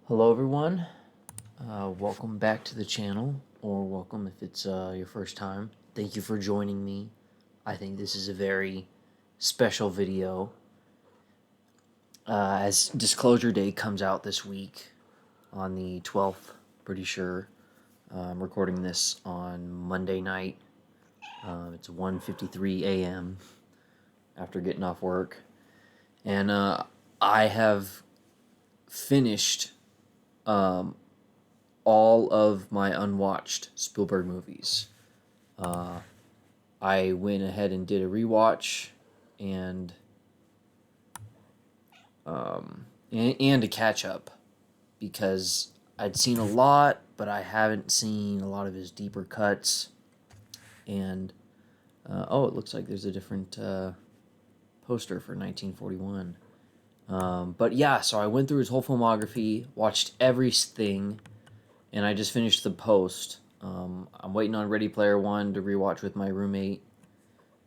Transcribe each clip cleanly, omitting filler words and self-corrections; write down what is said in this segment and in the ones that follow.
Hello, everyone. Welcome back to the channel, or welcome if it's your first time. Thank you for joining me. I think this is a very special video. As Disclosure Day comes out this week on the 12th, pretty sure. I'm recording this on Monday night. It's 1:53 a.m. after getting off work. And I have finished all of my unwatched Spielberg movies. I went ahead and did a rewatch and and a catch up because I'd seen a lot, but I haven't seen a lot of his deeper cuts. And oh, it looks like there's a different poster for 1941. But yeah, so I went through his whole filmography, watched everything, and I just finished the post. I'm waiting on Ready Player One to rewatch with my roommate,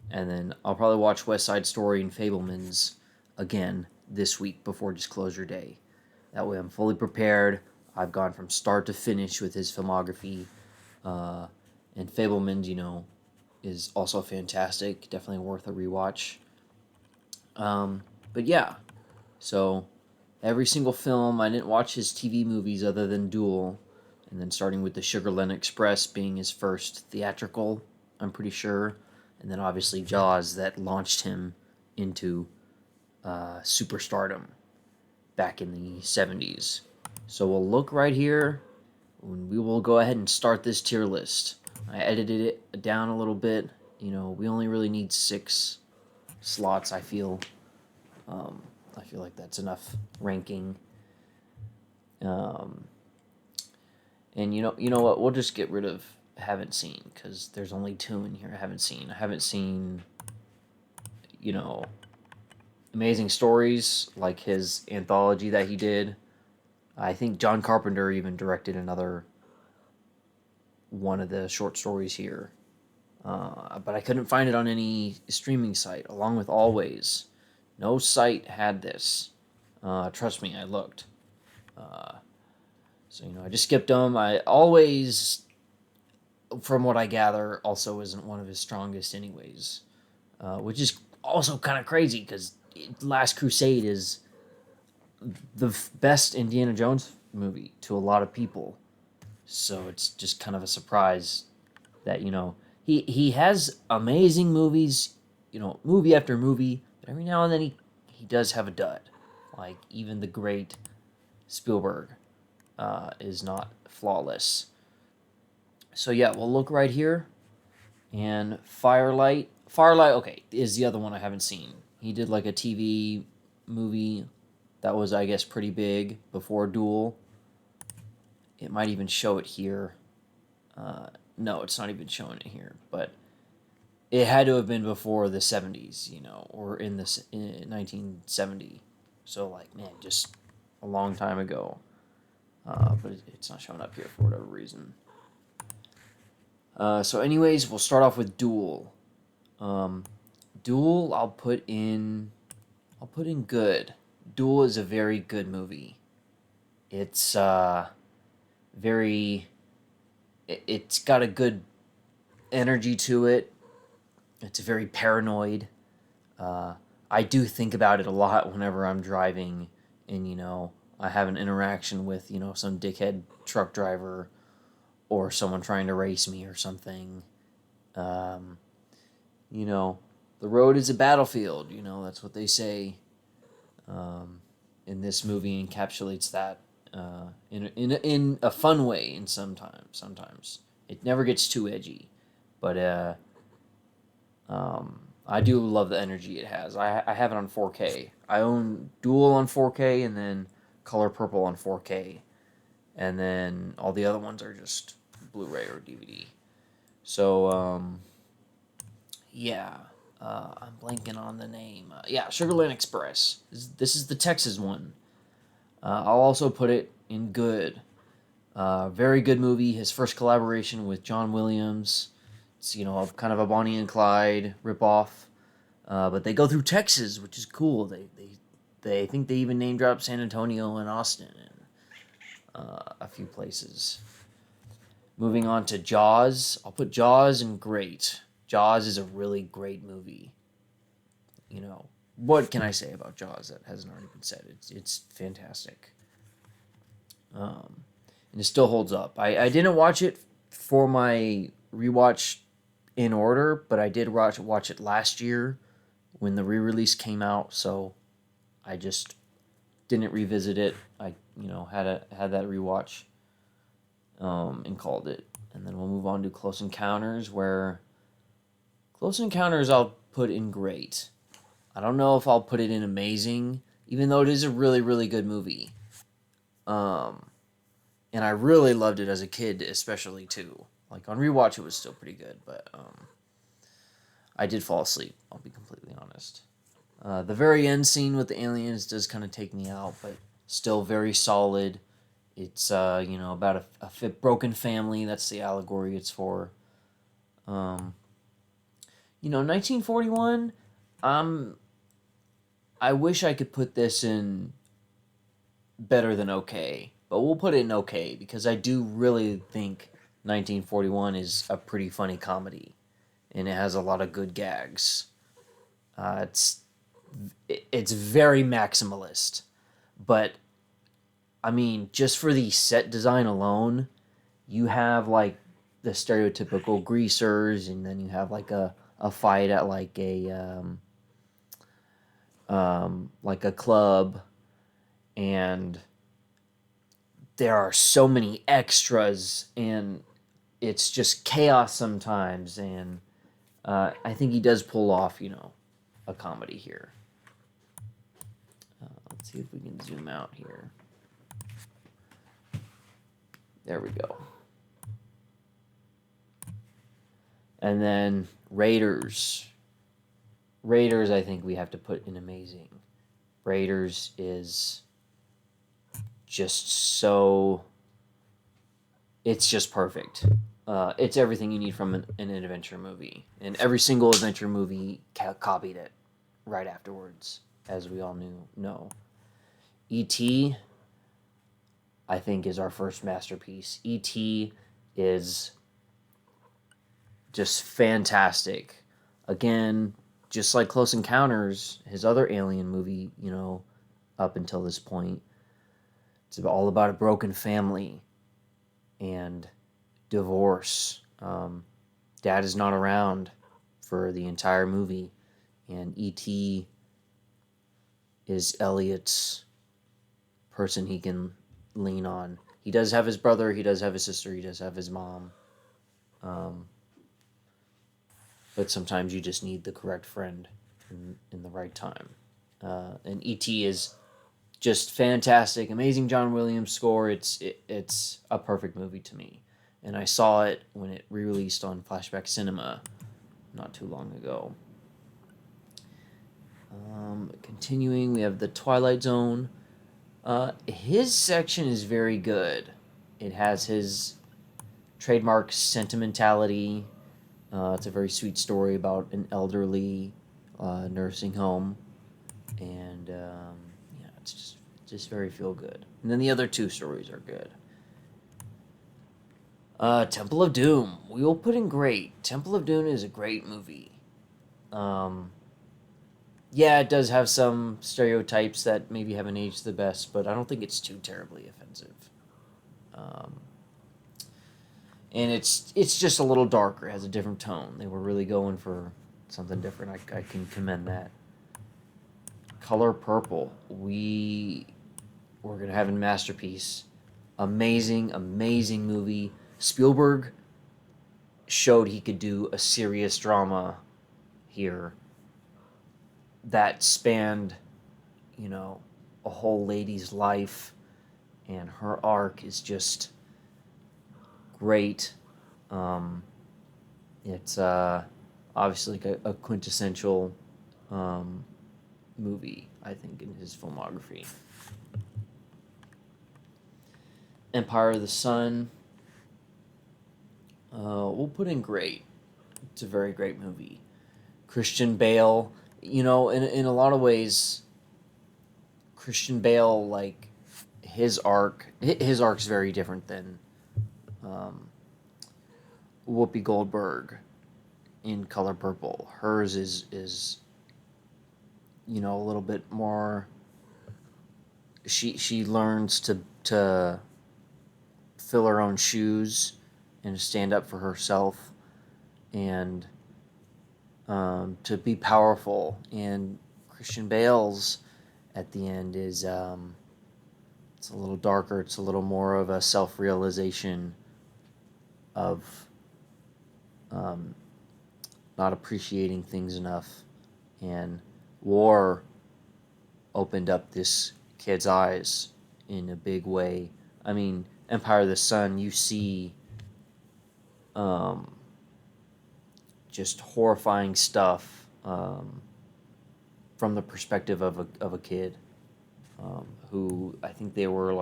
and then I'll probably watch West Side Story and Fablemans again this week before Disclosure Day. That way I'm fully prepared. I've gone from start to finish with his filmography, and Fablemans, is also fantastic. Definitely worth a rewatch. But yeah, so every single film, I didn't watch his TV movies other than Duel, and then starting with the Sugarland Express being his first theatrical, I'm pretty sure, and then obviously Jaws that launched him into superstardom back in the 70s. So we'll look right here, and we will go ahead and start this tier list. I edited it down a little bit. We only really need 6 slots, I feel. I feel like that's enough ranking. And you know what? We'll just get rid of haven't seen because there's only 2 in here. I haven't seen. Amazing Stories like his anthology that he did. I think John Carpenter even directed another one of the short stories here. But I couldn't find it on any streaming site, along with Always. No site had this. Trust me, I looked. So, I just skipped them. I always, from what I gather, also isn't one of his strongest, anyways. Which is also kind of crazy because Last Crusade is the best Indiana Jones movie to a lot of people. So it's just kind of a surprise that, he has amazing movies, movie after movie, but every now and then he does have a dud. Like, even the great Spielberg is not flawless. So yeah, we'll look right here. And Firelight. Firelight, okay, is the other one I haven't seen. He did like a TV movie that was, I guess, pretty big before Duel. It might even show it here. No, it's not even showing it here. But it had to have been before the 70s, or in 1970. So, like, man, just a long time ago. But it's not showing up here for whatever reason. So anyways, we'll start off with Duel. Duel, I'll put in good. Duel is a very good movie. It's it's got a good energy to it. It's very paranoid. I do think about it a lot whenever I'm driving and, I have an interaction with, some dickhead truck driver or someone trying to race me or something. You know, the road is a battlefield, that's what they say. And this movie encapsulates that in a fun way. And sometimes it never gets too edgy, but I do love the energy it has. I have it on 4K. I own Dual on 4K and then Color Purple on 4K, and then all the other ones are just Blu-ray or DVD. So yeah. I'm blanking on the name. Yeah, Sugarland Express. This is the Texas one. I'll also put it in good. Very good movie. His first collaboration with John Williams. It's, kind of a Bonnie and Clyde ripoff. But they go through Texas, which is cool. They think they even name drop San Antonio and Austin. And a few places. Moving on to Jaws. I'll put Jaws in great. Jaws is a really great movie. You know, what can I say about Jaws that hasn't already been said? It's fantastic. And it still holds up. I didn't watch it for my rewatch in order, but I did watch it last year when the re-release came out, so I just didn't revisit it. I had that rewatch and called it. And then we'll move on to Close Encounters, where Close Encounters I'll put in great. I don't know if I'll put it in amazing, even though it is a really, really good movie. And I really loved it as a kid, especially too. Like on rewatch, it was still pretty good, but I did fall asleep. I'll be completely honest. The very end scene with the aliens does kind of take me out, but still very solid. It's about a broken family. That's the allegory it's for. 1941. I wish I could put this in better than okay, but we'll put it in okay because I do really think 1941 is a pretty funny comedy, and it has a lot of good gags. It's very maximalist, but I mean, just for the set design alone, you have like the stereotypical greasers, and then you have like a fight at like a club, and there are so many extras, and it's just chaos sometimes, and I think he does pull off, a comedy here. Let's see if we can zoom out here. There we go. And then Raiders. Raiders, I think we have to put in amazing. Raiders is just so... It's just perfect. It's everything you need from an adventure movie. And every single adventure movie copied it right afterwards, as we all know. E.T., I think, is our first masterpiece. E.T. is just fantastic. Again, just like Close Encounters, his other alien movie, up until this point, it's all about a broken family and divorce. Dad is not around for the entire movie, and E.T. is Elliot's person he can lean on. He does have his brother, he does have his sister, he does have his mom. But sometimes you just need the correct friend in the right time. And E.T. is just fantastic, amazing John Williams score. It's a perfect movie to me. And I saw it when it re-released on Flashback Cinema not too long ago. Continuing, we have The Twilight Zone. His section is very good. It has his trademark sentimentality. It's a very sweet story about an elderly nursing home, and it's just very feel good. And then the other two stories are good. Temple of Doom, we will put in great. Temple of Doom is a great movie. Yeah, it does have some stereotypes that maybe haven't aged the best, but I don't think it's too terribly offensive. And it's just a little darker. It has a different tone. They were really going for something different. I can commend that. Color Purple. We're going to have a masterpiece. Amazing, amazing movie. Spielberg showed he could do a serious drama here that spanned, a whole lady's life, and her arc is just great. It's obviously like a quintessential movie, I think, in his filmography. Empire of the Sun. We'll put in great. It's a very great movie. Christian Bale. In a lot of ways, Christian Bale, like, his arc's very different than um, Whoopi Goldberg in Color Purple. Hers is a little bit more. She learns to fill her own shoes and stand up for herself and to be powerful. And Christian Bale's at the end is it's a little darker. It's a little more of a self realization of um, not appreciating things enough, and war opened up this kid's eyes in a big way. I mean, Empire of the Sun, you see um, just horrifying stuff from the perspective of a kid who I think they were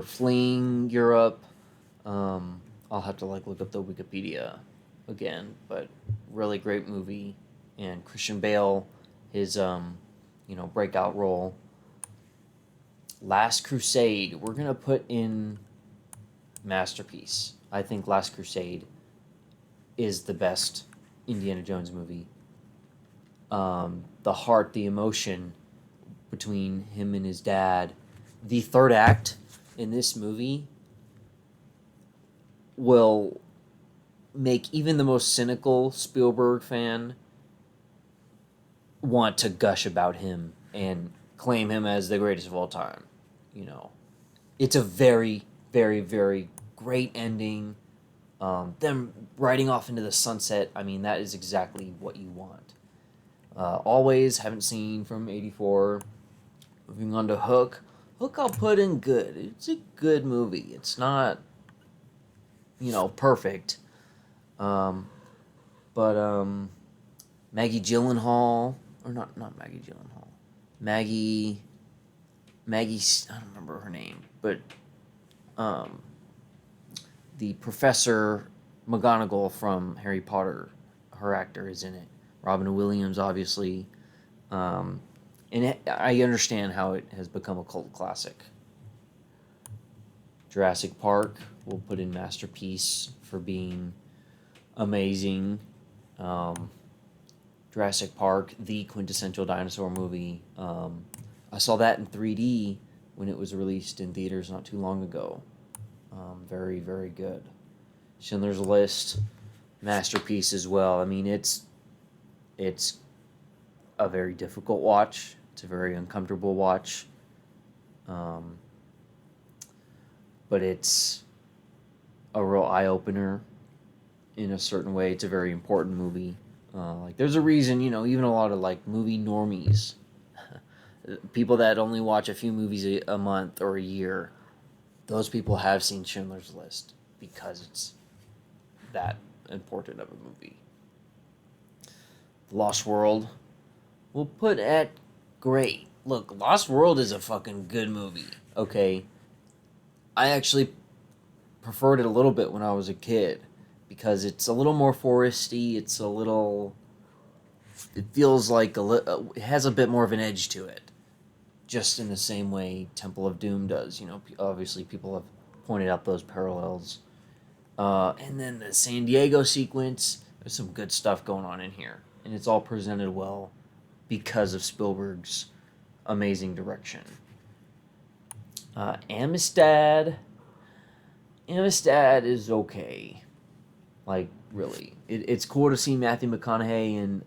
fleeing Europe. I'll have to look up the Wikipedia again, but really great movie. And Christian Bale, his breakout role. Last Crusade, we're gonna put in masterpiece. I think Last Crusade is the best Indiana Jones movie. The heart, the emotion between him and his dad. The third act in this movie will make even the most cynical Spielberg fan want to gush about him and claim him as the greatest of all time. It's a very, very, very great ending. Them riding off into the sunset, I mean, that is exactly what you want. Always, haven't seen from '84. Moving on to Hook. Hook I'll put in good. It's a good movie. It's not, perfect. But Maggie Gyllenhaal, or not Maggie Gyllenhaal. Maggie, I don't remember her name, but the Professor McGonagall from Harry Potter, her actor is in it. Robin Williams, obviously. I understand how it has become a cult classic. Jurassic Park, we'll put in masterpiece for being amazing. Jurassic Park, the quintessential dinosaur movie. I saw that in 3D when it was released in theaters not too long ago. Very, very good. Schindler's List, masterpiece as well. I mean, it's a very difficult watch. It's a very uncomfortable watch. But it's a real eye-opener in a certain way. It's a very important movie. There's a reason, even a lot of movie normies, people that only watch a few movies a month or a year, those people have seen Schindler's List because it's that important of a movie. Lost World, we'll put at great. Look, Lost World is a fucking good movie, okay? I actually preferred it a little bit when I was a kid because it's a little more foresty. It feels like it has a bit more of an edge to it, just in the same way Temple of Doom does. Obviously people have pointed out those parallels. And then the San Diego sequence, there's some good stuff going on in here, and it's all presented well because of Spielberg's amazing direction. Amistad is okay. Really. It's cool to see Matthew McConaughey and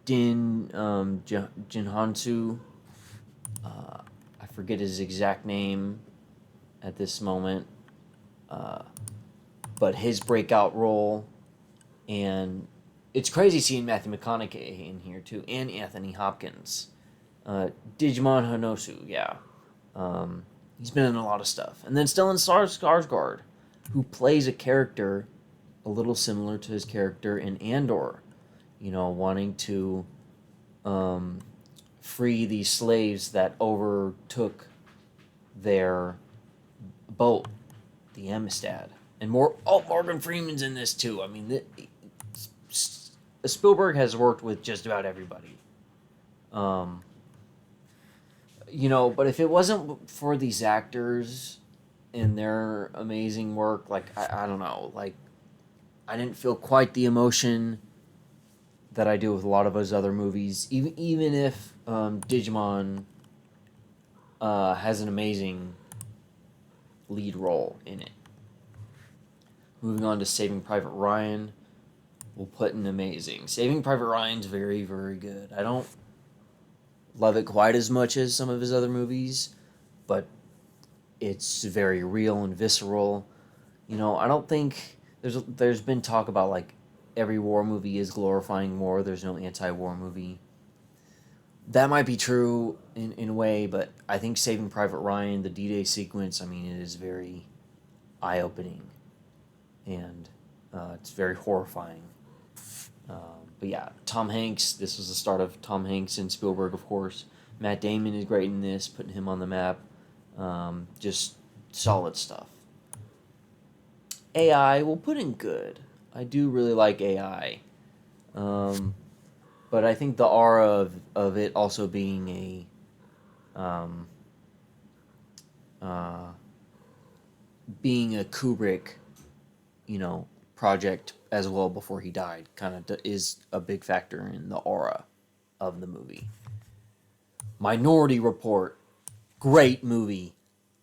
Din Jinhansu. I forget his exact name at this moment. But his breakout role, and it's crazy seeing Matthew McConaughey in here too, and Anthony Hopkins. Digimon Hanosu, yeah. He's been in a lot of stuff. And then Stellan Skarsgård, who plays a character a little similar to his character in Andor, wanting to free these slaves that overtook their boat, the Amistad. And Morgan Freeman's in this too. I mean, Spielberg has worked with just about everybody. But if it wasn't for these actors and their amazing work, like I don't know, like I didn't feel quite the emotion that I do with a lot of his other movies. Even if Digimon has an amazing lead role in it. Moving on to Saving Private Ryan, we'll put an amazing. Saving Private Ryan's very, very good. I don't love it quite as much as some of his other movies, but it's very real and visceral. I don't think there's been talk about like every war movie is glorifying war. There's no anti-war movie. That might be true in a way, but I think Saving Private Ryan, the D-Day sequence, I mean, it is very eye-opening, and it's very horrifying. But yeah, Tom Hanks. This was the start of Tom Hanks and Spielberg, of course. Matt Damon is great in this, putting him on the map. Just solid stuff. AI, we'll put in good. I do really like AI. But I think the aura of it also being uh, a Kubrick, project as well before he died, kind of is a big factor in the aura of the movie. Minority Report, great movie.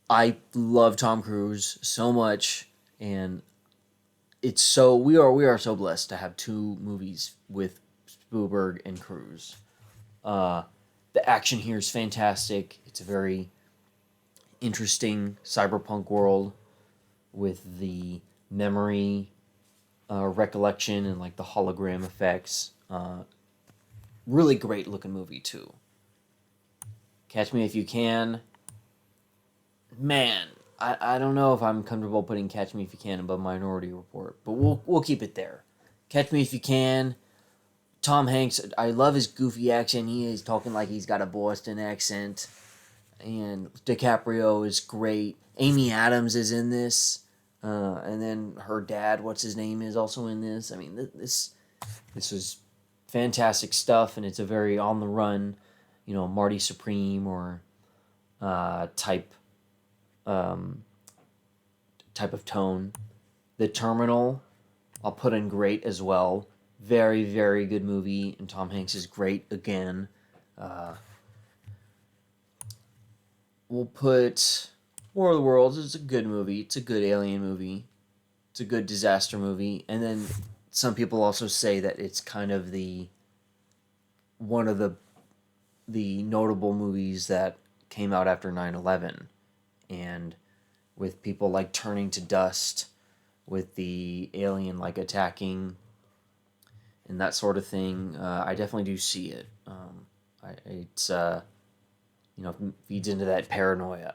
I love Tom Cruise so much, and we are so blessed to have two movies with Spielberg and Cruise. Uh, the action here is fantastic. It's a very interesting cyberpunk world with the memory recollection and like the hologram effects. Really great looking movie too. Catch Me If You Can. Man, I don't know if I'm comfortable putting Catch Me If You Can above Minority Report, but we'll keep it there. Catch Me If You Can. Tom Hanks, I love his goofy accent. He is talking like he's got a Boston accent. And DiCaprio is great. Amy Adams is in this. And then her dad, what's his name, is also in this. I mean, this is fantastic stuff, and it's a very on the run, Marty Supreme or type of tone. The Terminal, I'll put in great as well. Very, very good movie, and Tom Hanks is great again. We'll put War of the Worlds. It's a good movie. It's a good alien movie. It's a good disaster movie. And then some people also say that it's kind of one of the notable movies that came out after 9/11, and with people like turning to dust, with the alien like attacking and that sort of thing. I definitely do see it. It's feeds into that paranoia.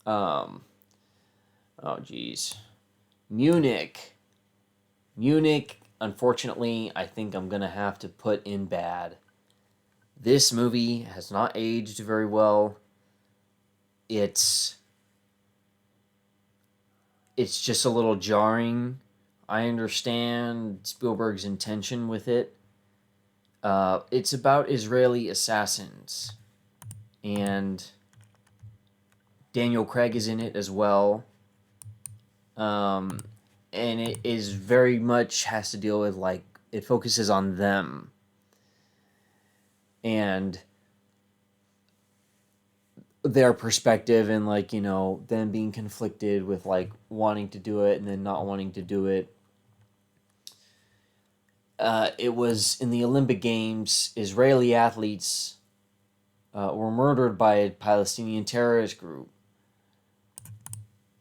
Oh geez, Munich. Unfortunately, I think I'm gonna have to put in bad. This movie has not aged very well. It's just a little jarring. I understand Spielberg's intention with it. It's about Israeli assassins, and Daniel Craig is in it as well. And it is very much has to deal with like it focuses on them and their perspective, and like them being conflicted with like wanting to do it and then not wanting to do it. It was in the Olympic Games. Israeli athletes were murdered by a Palestinian terrorist group,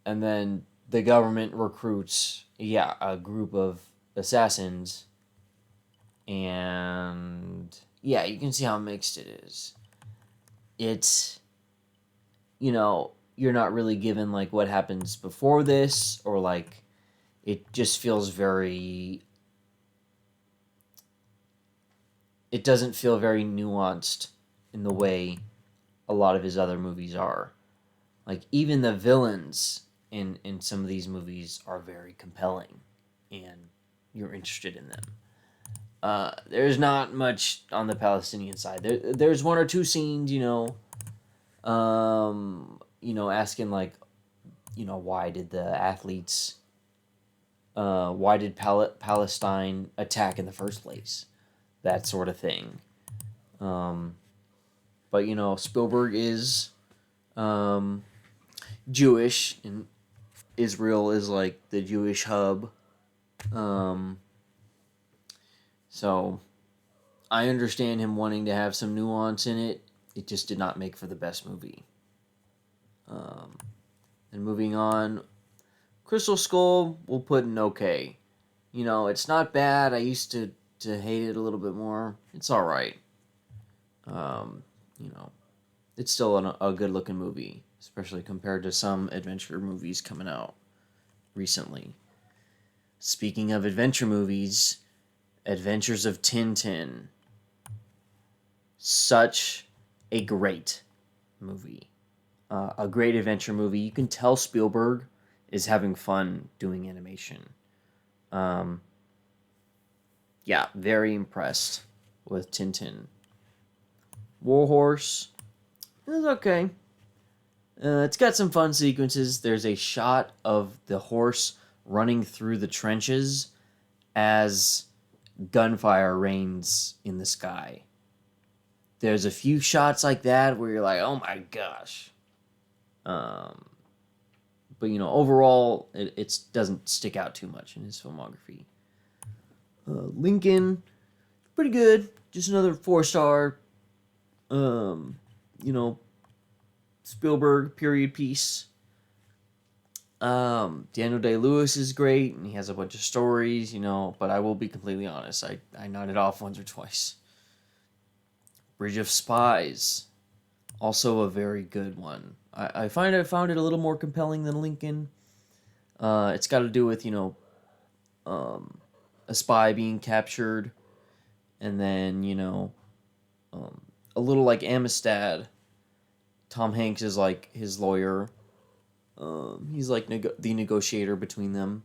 and then the government recruits a group of assassins, and you can see how mixed it is. It's you're not really given like what happens before this, or like it just feels very, it doesn't feel very nuanced in the way a lot of his other movies are. Like even the villains in some of these movies are very compelling, and you're interested in them. There's not much on the Palestinian side. There's one or two scenes, Asking like, why did the athletes, why did Palestine attack in the first place? That sort of thing. But Spielberg is um, Jewish, and Israel is like the Jewish hub. Um, so I understand him wanting to have some nuance in it. It just did not make for the best movie. And moving on, Crystal Skull we'll put in okay. It's not bad. I used to hate it a little bit more. It's all right. Um, you know, it's still a good looking movie, especially compared to some adventure movies coming out recently. Speaking of adventure movies, Adventures of Tintin. Such a great movie. A great adventure movie. You can tell Spielberg is having fun doing animation. Um, yeah, very impressed with Tintin. Warhorse is okay. It's got some fun sequences. There's a shot of the horse running through the trenches as gunfire rains in the sky. There's a few shots like that where you're like, oh my gosh. But overall, it doesn't stick out too much in his filmography. Lincoln, pretty good. Just another 4-star, you know, Spielberg period piece. Daniel Day-Lewis is great, and he has a bunch of stories, but I will be completely honest. I nodded off once or twice. Bridge of Spies, also a very good one. I found it a little more compelling than Lincoln. It's got to do with, a spy being captured, and then, a little like Amistad. Tom Hanks is like his lawyer. He's like the negotiator between them.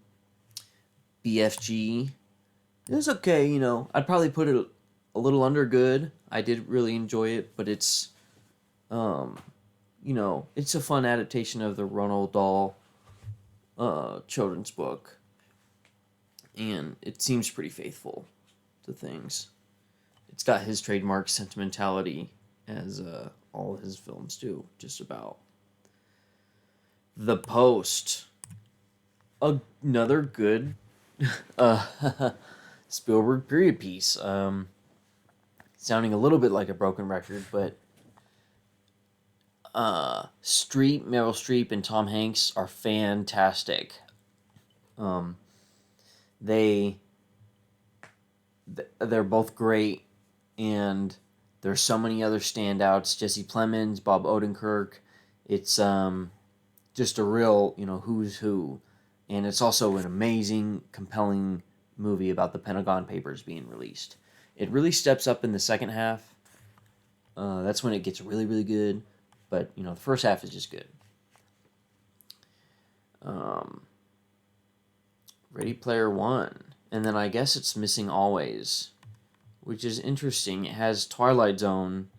BFG. It was okay, I'd probably put it a little under good. I did really enjoy it, but it's, it's a fun adaptation of the Roald Dahl children's book. And it seems pretty faithful to things. It's got his trademark sentimentality, as all his films do, just about. The Post. Another good Spielberg period piece. Sounding a little bit like a broken record, but Meryl Streep, and Tom Hanks are fantastic. They're both great, and there's so many other standouts. Jesse Plemons, Bob Odenkirk. It's just a real, who's who. And it's also an amazing, compelling movie about the Pentagon Papers being released. It really steps up in the second half. That's when it gets really, really good. But, the first half is just good. Ready Player One. And then I guess it's Missing Always, which is interesting. It has Twilight Zone,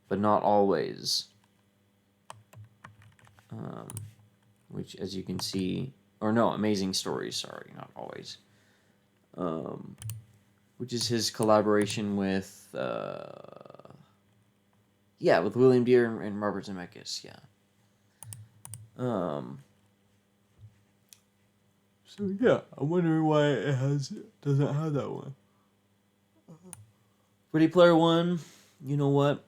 but not always. Which, as you can see, or no, Amazing Stories, sorry, not always. Which is his collaboration with, with William Deere and Robert Zemeckis, yeah. So yeah, I'm wondering why it doesn't have that one. Ready Player One, you know what?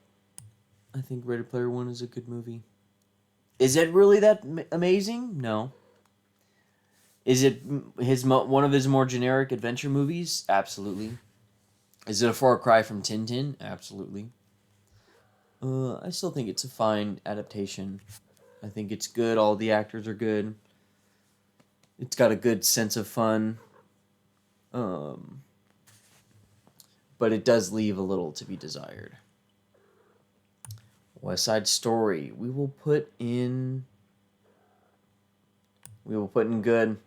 I think Ready Player One is a good movie. Is it really that amazing? No. Is it one of his more generic adventure movies? Absolutely. Is it a far cry from Tintin? Absolutely. I still think it's a fine adaptation. I think it's good. All the actors are good. It's got a good sense of fun. But it does leave a little to be desired. West Side Story. We will put in good.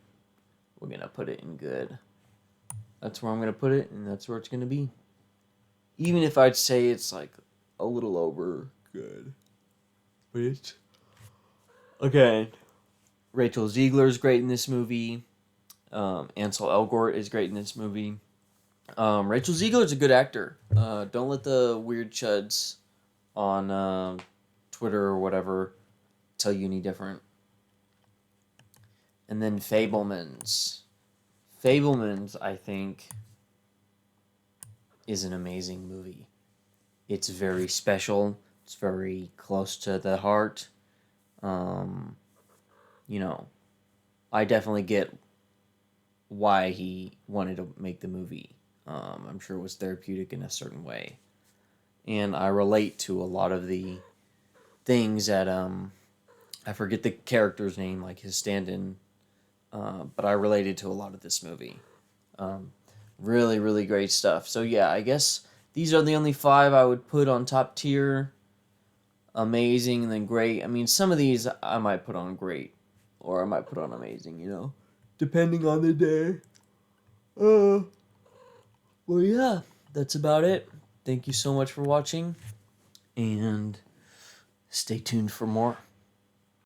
We're going to put it in good. That's where I'm going to put it, and that's where it's going to be. Even if I'd say it's like a little over good. But it's again, Rachel Ziegler is great in this movie. Ansel Elgort is great in this movie. Rachel Ziegler is a good actor. Don't let the weird chuds on Twitter or whatever tell you any different. And then Fabelmans. Fabelmans, I think, is an amazing movie. It's very special. It's very close to the heart. You know, I definitely get why he wanted to make the movie. I'm sure it was therapeutic in a certain way. And I relate to a lot of the things that, I forget the character's name, like his stand-in, but I related to a lot of this movie. Really, really great stuff. So yeah, I guess these are the only 5 I would put on top tier. Amazing and then great. I mean, some of these I might put on great, or I might put on amazing, depending on the day. Well, yeah, that's about it. Thank you so much for watching, and stay tuned for more.